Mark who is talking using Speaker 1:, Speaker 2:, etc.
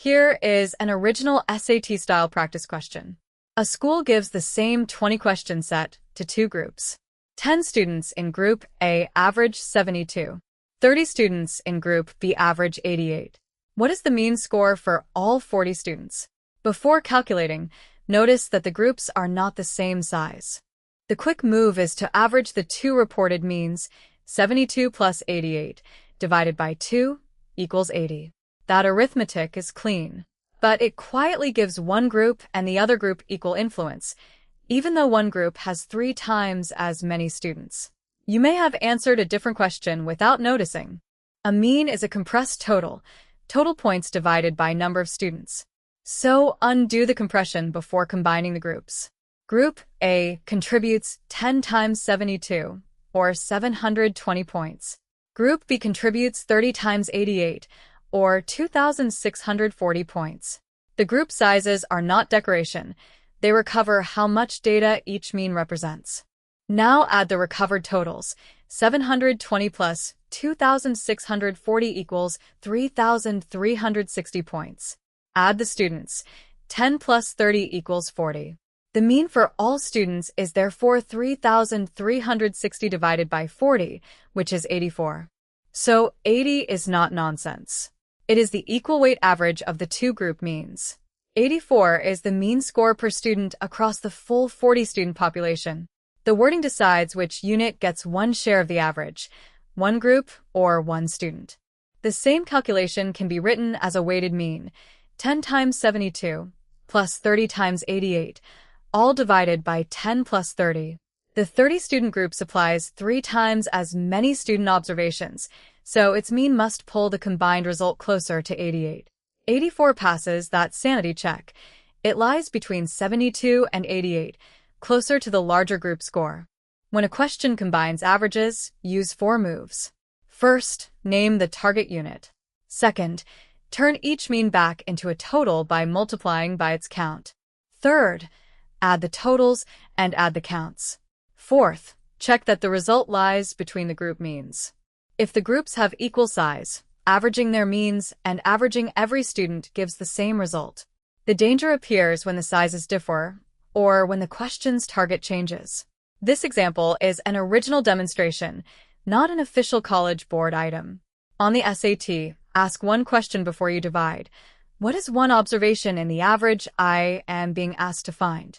Speaker 1: Here is an original SAT-style practice question. A school gives the same 20-question set to two groups. 10 students in Group A average 72. 30 students in Group B average 88. What is the mean score for all 40 students? Before calculating, notice that the groups are not the same size. The quick move is to average the two reported means, 72 plus 88, divided by 2 equals 80. That arithmetic is clean, but it quietly gives one group and the other group equal influence, even though one group has 3 times as many students. You may have answered a different question without noticing. A mean is a compressed total points divided by number of students. So undo the compression before combining the groups. Group A contributes 10 times 72, or 720 points. Group B contributes 30 times 88, or 2,640 points. The group sizes are not decoration. They recover how much data each mean represents. Now add the recovered totals. 720 plus 2,640 equals 3,360 points. Add the students. 10 plus 30 equals 40. The mean for all students is therefore 3,360 divided by 40, which is 84. So 80 is not nonsense. It is the equal weight average of the two group means. 84 is the mean score per student across the full 40-student population. The wording decides which unit gets one share of the average, one group or one student. The same calculation can be written as a weighted mean, 10 times 72 plus 30 times 88, all divided by 10 plus 30. The 30-student group supplies 3 times as many student observations, so its mean must pull the combined result closer to 88. 84 passes that sanity check. It lies between 72 and 88, closer to the larger group score. When a question combines averages, use 4 moves. First, name the target unit. Second, turn each mean back into a total by multiplying by its count. Third, add the totals and add the counts. Fourth, check that the result lies between the group means. If the groups have equal size, averaging their means and averaging every student gives the same result. The danger appears when the sizes differ, or when the question's target changes. This example is an original demonstration, not an official College Board item. On the SAT, ask one question before you divide. What is one observation in the average I am being asked to find?